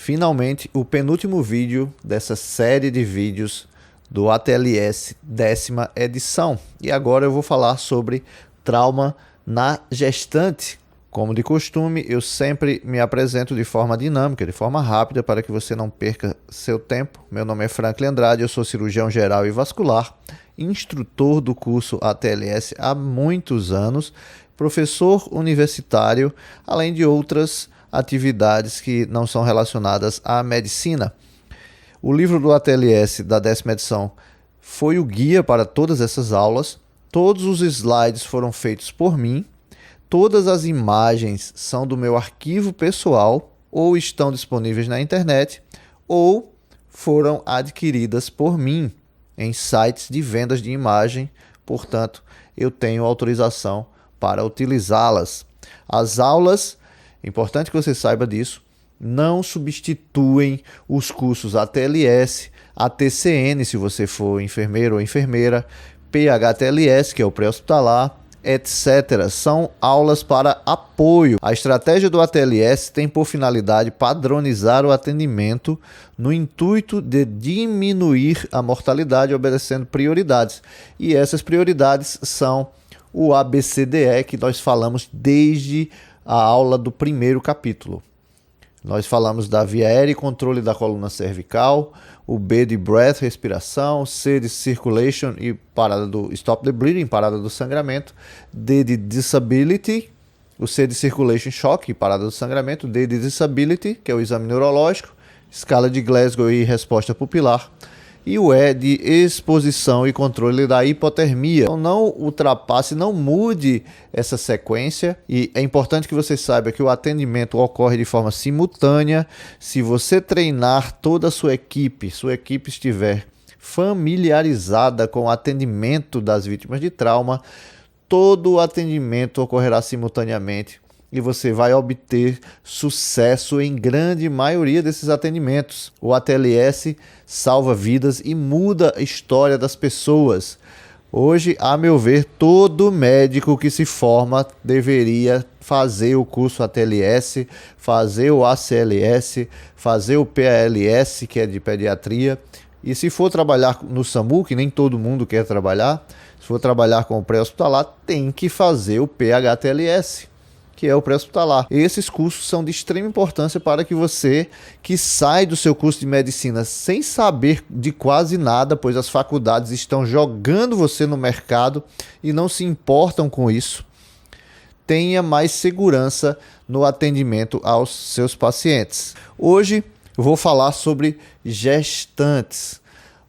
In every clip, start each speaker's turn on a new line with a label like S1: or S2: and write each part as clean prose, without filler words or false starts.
S1: finalmente o penúltimo vídeo dessa série de vídeos do ATLS 10ª edição. E agora eu vou falar sobre trauma na gestante. Como de costume, eu sempre me apresento de forma dinâmica, de forma rápida, para que você não perca seu tempo. Meu nome é Franklin Andrade, eu sou cirurgião geral e vascular, instrutor do curso ATLS há muitos anos, professor universitário, além de outras atividades que não são relacionadas à medicina. O livro do ATLS da 10ª edição foi o guia para todas essas aulas. Todos os slides foram feitos por mim. Todas as imagens são do meu arquivo pessoal ou estão disponíveis na internet ou foram adquiridas por mim em sites de vendas de imagem. Portanto, eu tenho autorização para utilizá-las. As aulas, é importante que você saiba disso, não substituem os cursos ATLS, ATCN, se você for enfermeiro ou enfermeira, PHTLS, que é o pré-hospitalar, etc. São aulas para apoio. A estratégia do ATLS tem por finalidade padronizar o atendimento no intuito de diminuir a mortalidade obedecendo prioridades. E essas prioridades são o ABCDE, que nós falamos desde a aula do primeiro capítulo. Nós falamos da via aérea e controle da coluna cervical, o B de breath, respiração, C de circulation e parada do stop the bleeding, parada do sangramento, D de disability, o C de circulation shock, parada do sangramento, D de disability, que é o exame neurológico, escala de Glasgow e resposta pupilar, e o E de exposição e controle da hipotermia. Então não ultrapasse, não mude essa sequência, e é importante que você saiba que o atendimento ocorre de forma simultânea. Se você treinar toda a sua equipe estiver familiarizada com o atendimento das vítimas de trauma, todo o atendimento ocorrerá simultaneamente e você vai obter sucesso em grande maioria desses atendimentos. O ATLS salva vidas e muda a história das pessoas. Hoje, a meu ver, todo médico que se forma deveria fazer o curso ATLS, fazer o ACLS, fazer o PALS, que é de pediatria. E se for trabalhar no SAMU, que nem todo mundo quer trabalhar, se for trabalhar com o pré-hospitalar, tem que fazer o PHTLS, que é o pré-hospitalar. Esses cursos são de extrema importância para que você, que sai do seu curso de medicina sem saber de quase nada, pois as faculdades estão jogando você no mercado e não se importam com isso, tenha mais segurança no atendimento aos seus pacientes. Hoje eu vou falar sobre gestantes,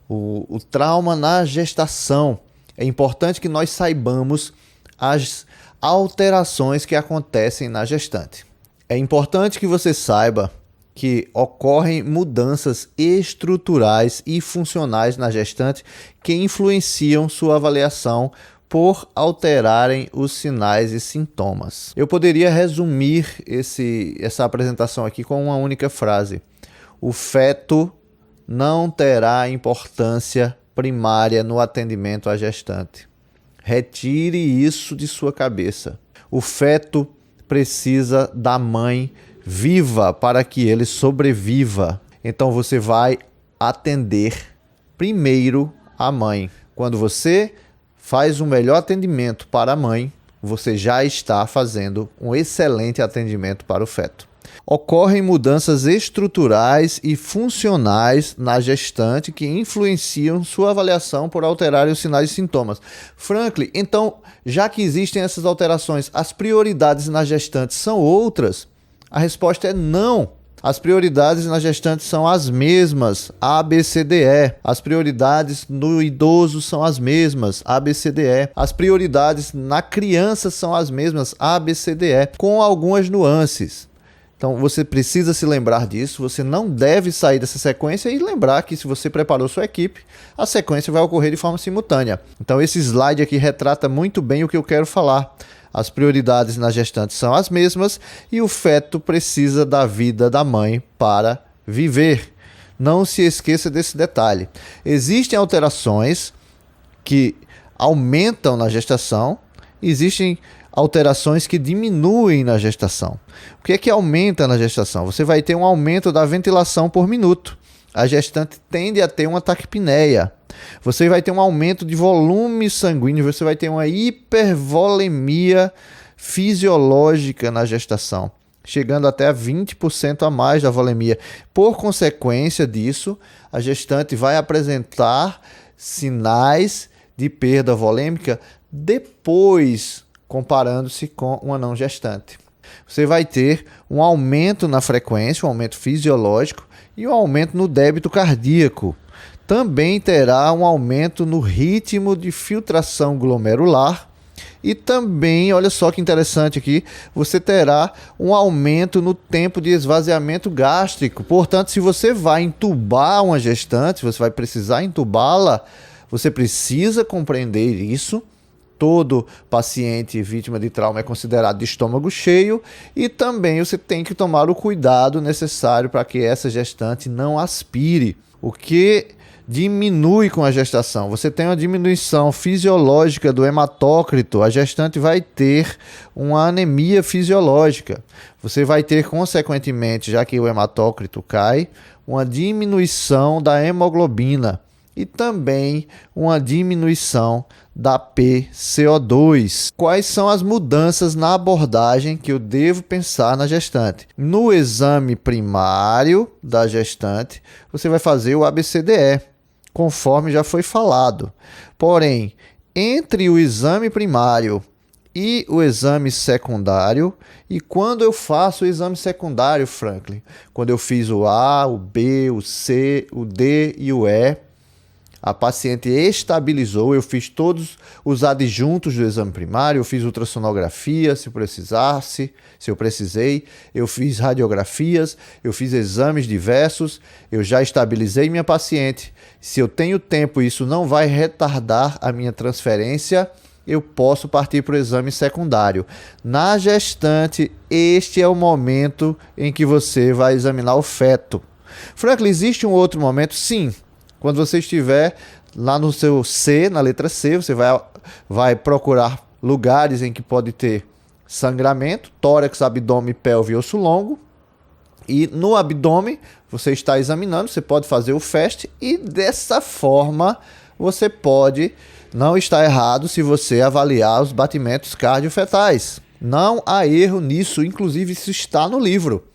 S1: o trauma na gestação. É importante que nós saibamos as alterações que acontecem na gestante. É importante que você saiba que ocorrem mudanças estruturais e funcionais na gestante que influenciam sua avaliação por alterarem os sinais e sintomas. Eu poderia resumir essa apresentação aqui com uma única frase: o feto não terá importância primária no atendimento à gestante. Retire isso de sua cabeça. O feto precisa da mãe viva para que ele sobreviva. Então você vai atender primeiro a mãe. Quando você faz um melhor atendimento para a mãe, você já está fazendo um excelente atendimento para o feto. Ocorrem mudanças estruturais e funcionais na gestante que influenciam sua avaliação por alterarem os sinais e sintomas. Franklin, então, já que existem essas alterações, as prioridades na gestante são outras? A resposta é não. As prioridades na gestante são as mesmas, ABCDE. As prioridades no idoso são as mesmas, ABCDE. As prioridades na criança são as mesmas, ABCDE, com algumas nuances. Então você precisa se lembrar disso, você não deve sair dessa sequência e lembrar que se você preparou sua equipe, a sequência vai ocorrer de forma simultânea. Então esse slide aqui retrata muito bem o que eu quero falar. As prioridades na gestante são as mesmas e o feto precisa da vida da mãe para viver. Não se esqueça desse detalhe. Existem alterações que aumentam na gestação, existem alterações que diminuem na gestação. O que é que aumenta na gestação? Você vai ter um aumento da ventilação por minuto. A gestante tende a ter uma taquipneia. Você vai ter um aumento de volume sanguíneo, você vai ter uma hipervolemia fisiológica na gestação, chegando até a 20% a mais da volemia. Por consequência disso, a gestante vai apresentar sinais de perda volêmica depois, comparando-se com uma não gestante. Você vai ter um aumento na frequência, um aumento fisiológico e um aumento no débito cardíaco. Também terá um aumento no ritmo de filtração glomerular e também, olha só que interessante aqui, você terá um aumento no tempo de esvaziamento gástrico. Portanto, se você vai entubar uma gestante, você vai precisar entubá-la, você precisa compreender isso. Todo paciente vítima de trauma é considerado de estômago cheio e também você tem que tomar o cuidado necessário para que essa gestante não aspire, o que diminui com a gestação. Você tem uma diminuição fisiológica do hematócrito, a gestante vai ter uma anemia fisiológica. Você vai ter, consequentemente, já que o hematócrito cai, uma diminuição da hemoglobina e também uma diminuição da PCO2. Quais são as mudanças na abordagem que eu devo pensar na gestante? No exame primário da gestante, você vai fazer o ABCDE, conforme já foi falado. Porém, entre o exame primário e o exame secundário, e quando eu faço o exame secundário, Franklin, quando eu fiz o A, o B, o C, o D e o E, a paciente estabilizou, eu fiz todos os adjuntos do exame primário, eu fiz ultrassonografia se precisasse, se eu precisei, eu fiz radiografias, eu fiz exames diversos, eu já estabilizei minha paciente. Se eu tenho tempo e isso não vai retardar a minha transferência, eu posso partir para o exame secundário. Na gestante, este é o momento em que você vai examinar o feto. Franklin, existe um outro momento? Sim. Quando você estiver lá no seu C, na letra C, você vai procurar lugares em que pode ter sangramento, tórax, abdômen, pelve e osso longo. E no abdômen, você está examinando, você pode fazer o FAST e dessa forma você pode, não está errado se você avaliar os batimentos cardiofetais. Não há erro nisso, inclusive isso está no livro.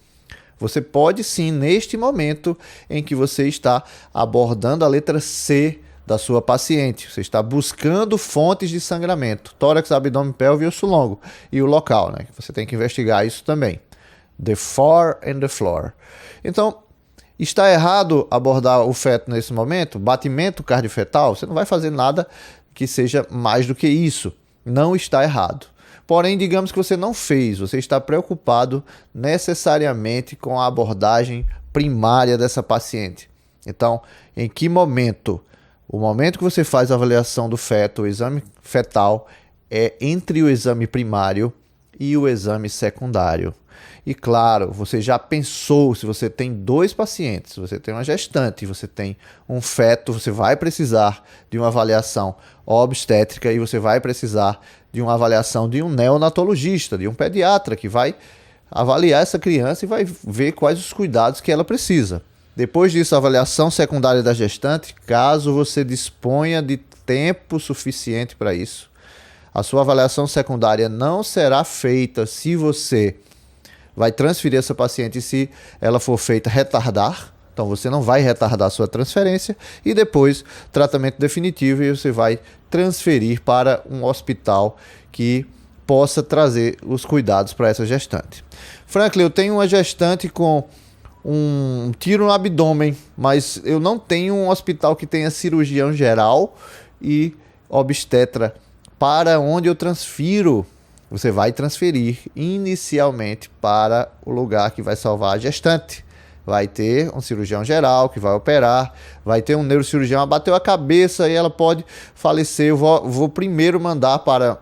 S1: Você pode sim, neste momento em que você está abordando a letra C da sua paciente, você está buscando fontes de sangramento, tórax, abdômen, pelve e osso longo, e o local, né? Você tem que investigar isso também. The far and the floor. Então, está errado abordar o feto nesse momento? Batimento cardiofetal? Você não vai fazer nada que seja mais do que isso. Não está errado. Porém, digamos que você não fez, você está preocupado necessariamente com a abordagem primária dessa paciente. Então, em que momento? O momento que você faz a avaliação do feto, o exame fetal, é entre o exame primário e o exame secundário. E claro, você já pensou, se você tem dois pacientes, se você tem uma gestante e você tem um feto, você vai precisar de uma avaliação obstétrica e você vai precisar de uma avaliação de um neonatologista, de um pediatra que vai avaliar essa criança e vai ver quais os cuidados que ela precisa. Depois disso, a avaliação secundária da gestante, caso você disponha de tempo suficiente para isso, a sua avaliação secundária não será feita se você vai transferir essa paciente se ela for feita retardar. Então você não vai retardar a sua transferência e depois tratamento definitivo e você vai transferir para um hospital que possa trazer os cuidados para essa gestante. Franklin, eu tenho uma gestante com um tiro no abdômen, mas eu não tenho um hospital que tenha cirurgião geral e obstetra. Para onde eu transfiro? Você vai transferir inicialmente para o lugar que vai salvar a gestante. Vai ter um cirurgião geral que vai operar, vai ter um neurocirurgião, ela bateu a cabeça e ela pode falecer. Eu vou primeiro mandar para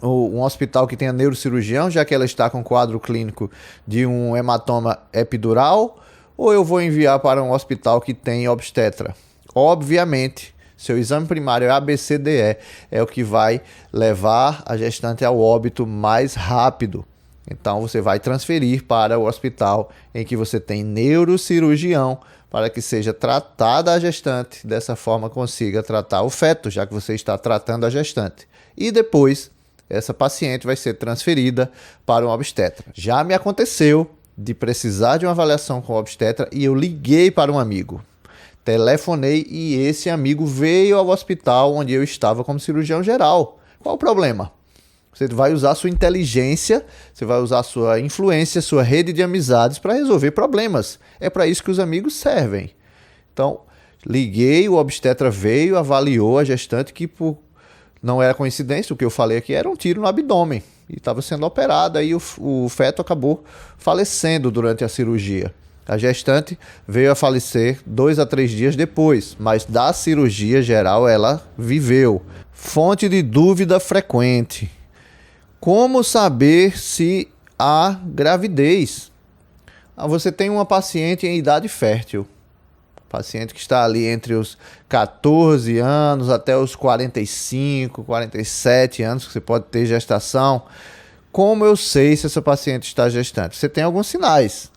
S1: um hospital que tenha neurocirurgião, já que ela está com quadro clínico de um hematoma epidural, ou eu vou enviar para um hospital que tem obstetra? Obviamente, Seu exame primário é ABCDE, é o que vai levar a gestante ao óbito mais rápido. Então você vai transferir para o hospital em que você tem neurocirurgião para que seja tratada a gestante, dessa forma consiga tratar o feto, já que você está tratando a gestante. E depois essa paciente vai ser transferida para um obstetra. Já me aconteceu de precisar de uma avaliação com o obstetra e eu liguei para um amigo. Telefonei e esse amigo veio ao hospital onde eu estava como cirurgião geral. Qual o problema? Você vai usar sua inteligência, você vai usar sua influência, sua rede de amizades para resolver problemas. É para isso que os amigos servem. Então, liguei, o obstetra veio, avaliou a gestante, que não era coincidência, o que eu falei aqui era um tiro no abdômen. E estava sendo operada e o feto acabou falecendo durante a cirurgia. A gestante veio a falecer 2 a 3 dias depois, mas da cirurgia geral ela viveu. Fonte de dúvida frequente. Como saber se há gravidez? Você tem uma paciente em idade fértil. Paciente que está ali entre os 14 anos até os 45, 47 anos, que você pode ter gestação. Como eu sei se essa paciente está gestante? Você tem alguns sinais,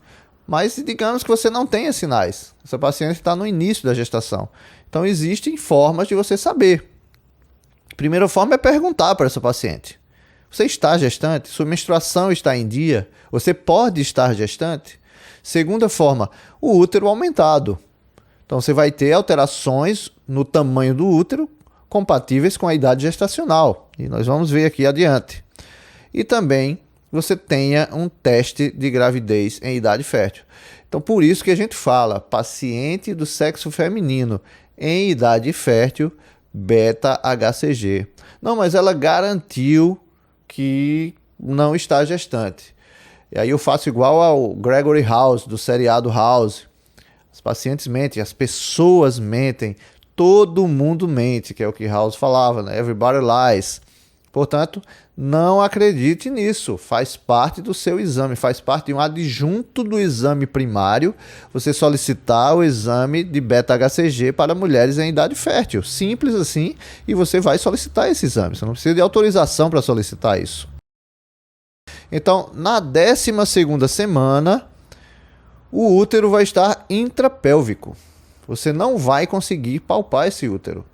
S1: mas digamos que você não tenha sinais. Essa paciente está no início da gestação. Então existem formas de você saber. A primeira forma é perguntar para essa paciente. Você está gestante? Sua menstruação está em dia? Você pode estar gestante? Segunda forma, o útero aumentado. Então você vai ter alterações no tamanho do útero compatíveis com a idade gestacional. E nós vamos ver aqui adiante. E também você tenha um teste de gravidez em idade fértil. Então por isso que a gente fala, paciente do sexo feminino em idade fértil, beta-HCG. Não, mas ela garantiu que não está gestante. E aí eu faço igual ao Gregory House, do seriado House. Os pacientes mentem, as pessoas mentem, todo mundo mente, que é o que House falava, né? Everybody lies. Portanto, não acredite nisso, faz parte do seu exame, faz parte de um adjunto do exame primário, você solicitar o exame de beta-HCG para mulheres em idade fértil. Simples assim, e você vai solicitar esse exame, você não precisa de autorização para solicitar isso. Então, na 12ª semana, o útero vai estar intrapélvico. Você não vai conseguir palpar esse útero.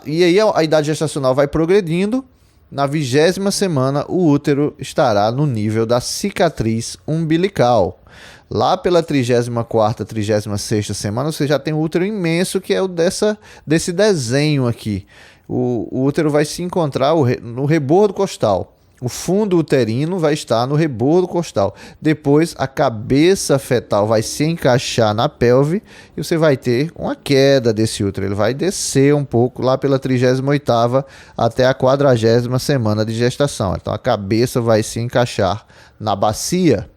S1: E aí a idade gestacional vai progredindo. Na 20ª semana, o útero estará no nível da cicatriz umbilical. Lá pela 34ª, 36ª semana, você já tem um útero imenso, que é o desse desenho aqui. O útero vai se encontrar no rebordo costal. O fundo uterino vai estar no rebordo costal. Depois, a cabeça fetal vai se encaixar na pelve e você vai ter uma queda desse útero. Ele vai descer um pouco lá pela 38ª até a 40ª semana de gestação. Então, a cabeça vai se encaixar na bacia.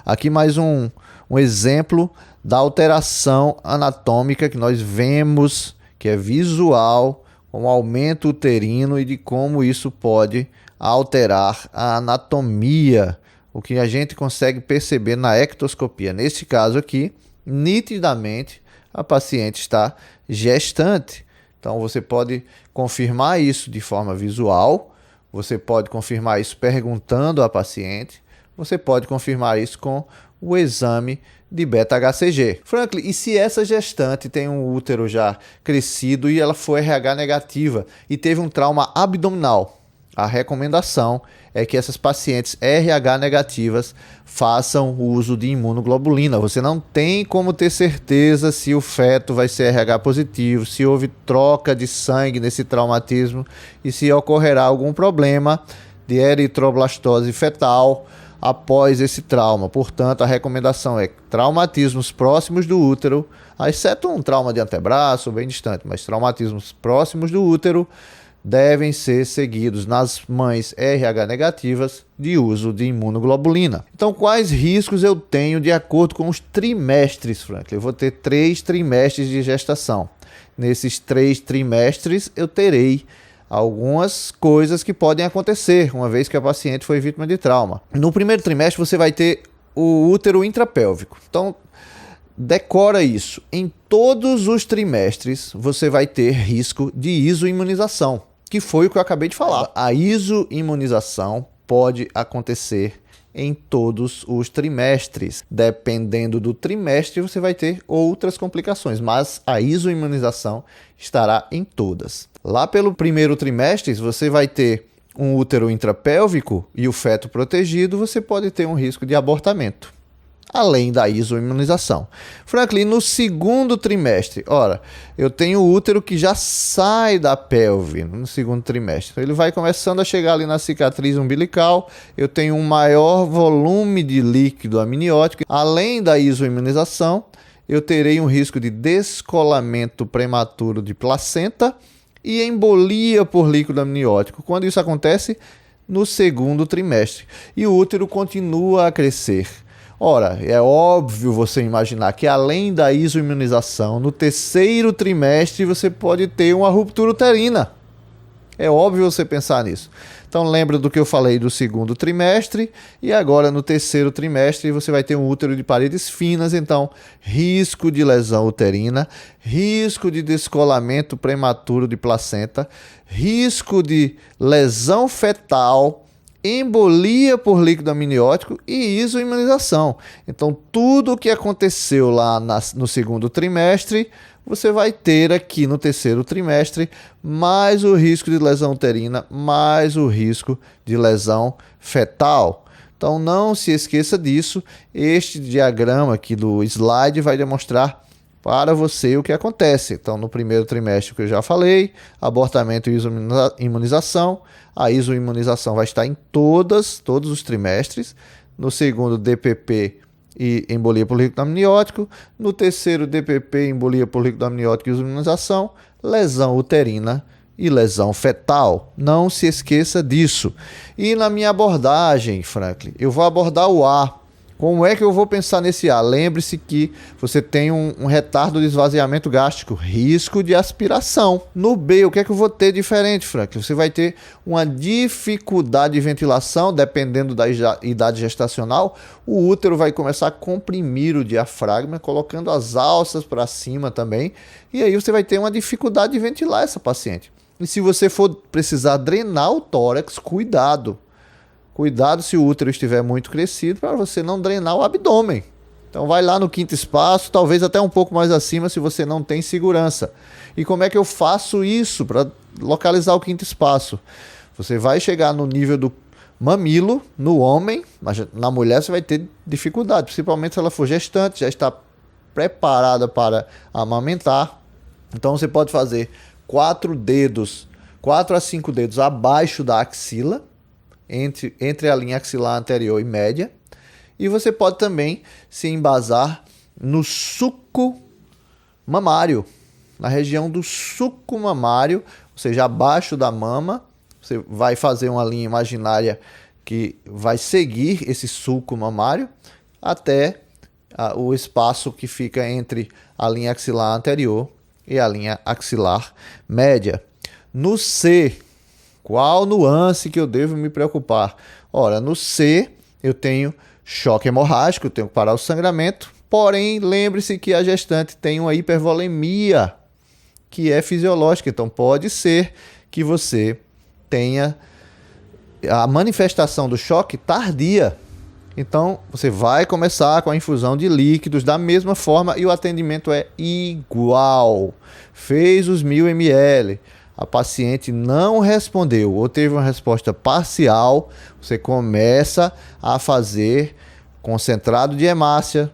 S1: Aqui mais um exemplo da alteração anatômica que nós vemos, que é visual, com o aumento uterino e de como isso pode alterar a anatomia, o que a gente consegue perceber na ectoscopia. Nesse caso aqui, nitidamente, a paciente está gestante. Então, você pode confirmar isso de forma visual, você pode confirmar isso perguntando à paciente, você pode confirmar isso com o exame de beta-HCG. Franklin, e se essa gestante tem um útero já crescido e ela foi RH negativa e teve um trauma abdominal? A recomendação é que essas pacientes RH negativas façam o uso de imunoglobulina. Você não tem como ter certeza se o feto vai ser RH positivo, se houve troca de sangue nesse traumatismo e se ocorrerá algum problema de eritroblastose fetal após esse trauma. Portanto, a recomendação é traumatismos próximos do útero, exceto um trauma de antebraço, bem distante, mas traumatismos próximos do útero devem ser seguidos nas mães RH negativas de uso de imunoglobulina. Então, quais riscos eu tenho de acordo com os trimestres, Franklin? Eu vou ter 3 trimestres de gestação. Nesses 3 trimestres, eu terei algumas coisas que podem acontecer, uma vez que a paciente foi vítima de trauma. No primeiro trimestre, você vai ter o útero intrapélvico. Então, decora isso. Em todos os trimestres você vai ter risco de isoimunização, que foi o que eu acabei de falar. A isoimunização pode acontecer em todos os trimestres. Dependendo do trimestre, você vai ter outras complicações, mas a isoimunização estará em todas. Lá pelo primeiro trimestre, você vai ter um útero intrapélvico e o feto protegido, você pode ter um risco de abortamento, além da isoimunização. Franklin, no segundo trimestre, eu tenho o útero que já sai da pelve no segundo trimestre. Ele vai começando a chegar ali na cicatriz umbilical, eu tenho um maior volume de líquido amniótico. Além da isoimunização, eu terei um risco de descolamento prematuro de placenta e embolia por líquido amniótico. Quando isso acontece? No segundo trimestre. E o útero continua a crescer. É óbvio você imaginar que além da isoimunização, no terceiro trimestre você pode ter uma ruptura uterina. É óbvio você pensar nisso. Então lembra do que eu falei do segundo trimestre e agora no terceiro trimestre você vai ter um útero de paredes finas, então risco de lesão uterina, risco de descolamento prematuro de placenta, risco de lesão fetal, embolia por líquido amniótico e isoimunização. Então tudo o que aconteceu lá no segundo trimestre você vai ter aqui no terceiro trimestre, mais o risco de lesão uterina, mais o risco de lesão fetal. Então não se esqueça disso. Este diagrama aqui do slide vai demonstrar para você o que acontece. Então no primeiro trimestre, que eu já falei, abortamento e imunização. A isoimunização vai estar em todos os trimestres. No segundo, DPP e embolia por líquido amniótico. No terceiro, DPP, embolia por líquido amniótico e isoimunização, lesão uterina e lesão fetal. Não se esqueça disso. E na minha abordagem, Franklin, eu vou abordar o A. Como é que eu vou pensar nesse A? Lembre-se que você tem um retardo de esvaziamento gástrico, risco de aspiração. No B, o que é que eu vou ter diferente, Franklin? Você vai ter uma dificuldade de ventilação, dependendo da idade gestacional. O útero vai começar a comprimir o diafragma, colocando as alças para cima também. E aí você vai ter uma dificuldade de ventilar essa paciente. E se você for precisar drenar o tórax, cuidado. Cuidado se o útero estiver muito crescido para você não drenar o abdômen. Então vai lá no quinto espaço, talvez até um pouco mais acima se você não tem segurança. E como é que eu faço isso para localizar o quinto espaço? Você vai chegar no nível do mamilo no homem, mas na mulher você vai ter dificuldade, principalmente se ela for gestante, já está preparada para amamentar. Então você pode fazer 4 a 5 dedos abaixo da axila, entre a linha axilar anterior e média, e você pode também se embasar no suco mamário, na região do suco mamário, ou seja, abaixo da mama. Você vai fazer uma linha imaginária que vai seguir esse suco mamário até o espaço que fica entre a linha axilar anterior e a linha axilar média. No C, qual nuance que eu devo me preocupar? No C eu tenho choque hemorrágico, eu tenho que parar o sangramento, porém lembre-se que a gestante tem uma hipervolemia que é fisiológica, então pode ser que você tenha a manifestação do choque tardia. Então você vai começar com a infusão de líquidos da mesma forma e o atendimento é igual. Fez os 1000 ml. A paciente não respondeu ou teve uma resposta parcial, você começa a fazer concentrado de hemácia,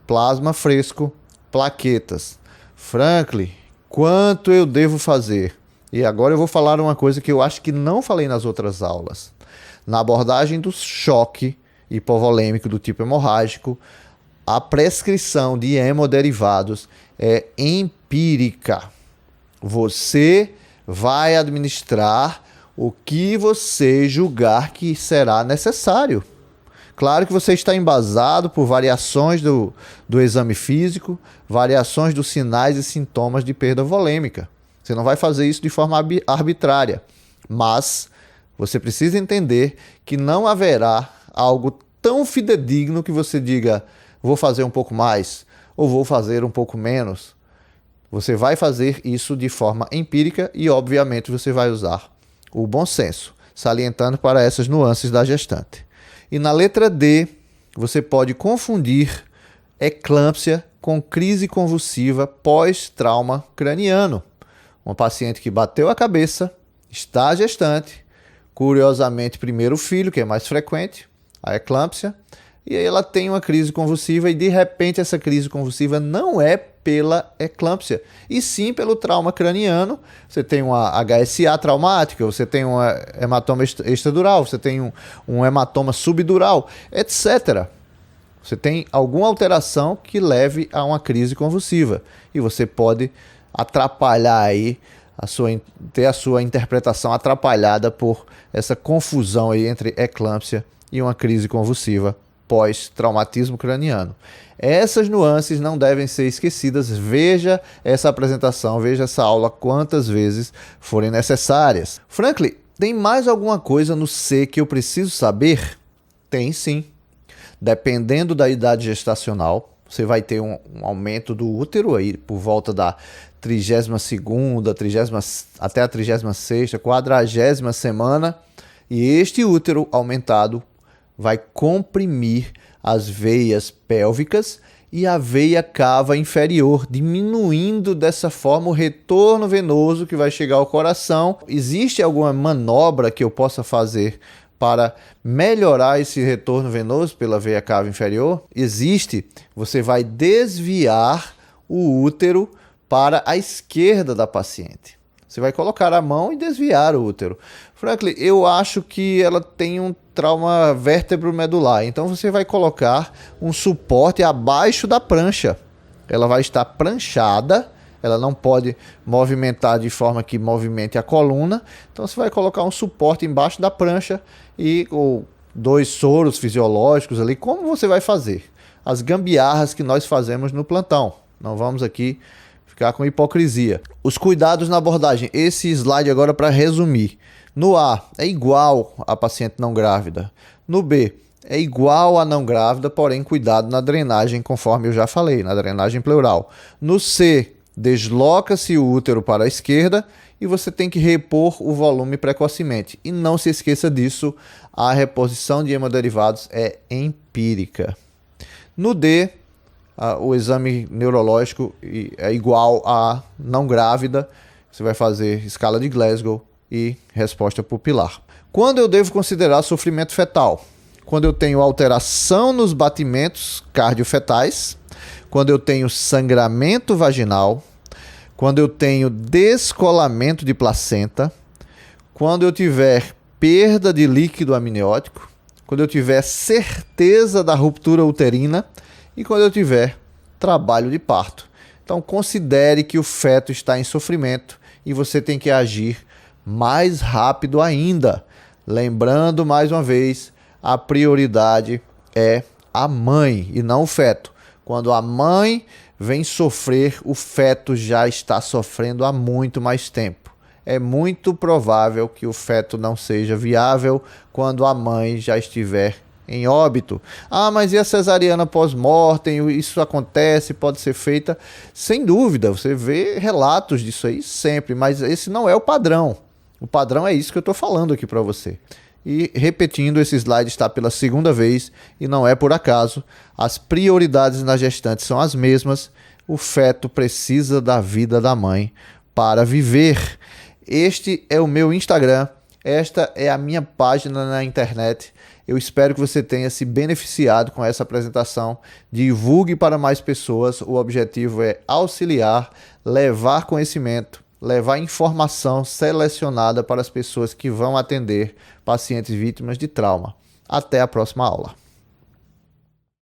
S1: plasma fresco, plaquetas. Franklin, quanto eu devo fazer? E agora eu vou falar uma coisa que eu acho que não falei nas outras aulas. Na abordagem do choque hipovolêmico do tipo hemorrágico, a prescrição de hemoderivados é empírica. Você vai administrar o que você julgar que será necessário. Claro que você está embasado por variações do exame físico, variações dos sinais e sintomas de perda volêmica. Você não vai fazer isso de forma arbitrária, mas você precisa entender que não haverá algo tão fidedigno que você diga, vou fazer um pouco mais, ou vou fazer um pouco menos? Você vai fazer isso de forma empírica e, obviamente, você vai usar o bom senso, salientando para essas nuances da gestante. E na letra D, você pode confundir eclâmpsia com crise convulsiva pós-trauma craniano. Uma paciente que bateu a cabeça, está gestante, curiosamente, primeiro filho, que é mais frequente, a eclâmpsia, e aí ela tem uma crise convulsiva e de repente essa crise convulsiva não é pela eclâmpsia, e sim pelo trauma craniano. Você tem uma HSA traumática, você tem um hematoma extradural, você tem um hematoma subdural, etc. Você tem alguma alteração que leve a uma crise convulsiva e você pode atrapalhar aí ter a sua interpretação atrapalhada por essa confusão aí entre eclâmpsia e uma crise convulsiva pós-traumatismo craniano. Essas nuances não devem ser esquecidas. Veja essa apresentação, veja essa aula quantas vezes forem necessárias. Franklin, tem mais alguma coisa no C que eu preciso saber? Tem sim. Dependendo da idade gestacional, você vai ter um aumento do útero aí por volta da 32ª, até a 36ª, 40ª semana, e este útero aumentado vai comprimir as veias pélvicas e a veia cava inferior, diminuindo dessa forma o retorno venoso que vai chegar ao coração. Existe alguma manobra que eu possa fazer para melhorar esse retorno venoso pela veia cava inferior? Existe. Você vai desviar o útero para a esquerda da paciente. Você vai colocar a mão e desviar o útero. Franklin, eu acho que ela tem um trauma vértebro-medular. Então você vai colocar um suporte abaixo da prancha. Ela vai estar pranchada. Ela não pode movimentar de forma que movimente a coluna. Então você vai colocar um suporte embaixo da prancha ou 2 soros fisiológicos ali. Como você vai fazer? As gambiarras que nós fazemos no plantão. Não vamos aqui ficar com hipocrisia. Os cuidados na abordagem. Esse slide agora para resumir. No A, é igual a paciente não grávida. No B, é igual a não grávida, porém cuidado na drenagem, conforme eu já falei, na drenagem pleural. No C, desloca-se o útero para a esquerda e você tem que repor o volume precocemente. E não se esqueça disso, a reposição de hemoderivados é empírica. No D, o exame neurológico é igual a não grávida. Você vai fazer escala de Glasgow e resposta pupilar. Quando eu devo considerar sofrimento fetal? Quando eu tenho alteração nos batimentos cardiofetais, quando eu tenho sangramento vaginal, quando eu tenho descolamento de placenta, quando eu tiver perda de líquido amniótico, quando eu tiver certeza da ruptura uterina e quando eu tiver trabalho de parto. Então considere que o feto está em sofrimento e você tem que agir mais rápido ainda. Lembrando mais uma vez, a prioridade é a mãe e não o feto. Quando a mãe vem sofrer, o feto já está sofrendo há muito mais tempo. É muito provável que o feto não seja viável quando a mãe já estiver em óbito. Ah, mas e a cesariana pós-mortem? Isso acontece, pode ser feita? Sem dúvida, você vê relatos disso aí sempre, mas esse não é o padrão. O padrão é isso que eu estou falando aqui para você. E repetindo, esse slide está pela segunda vez e não é por acaso. As prioridades na gestante são as mesmas. O feto precisa da vida da mãe para viver. Este é o meu Instagram. Esta é a minha página na internet. Eu espero que você tenha se beneficiado com essa apresentação. Divulgue para mais pessoas. O objetivo é auxiliar, levar conhecimento, levar informação selecionada para as pessoas que vão atender pacientes vítimas de trauma. Até a próxima aula.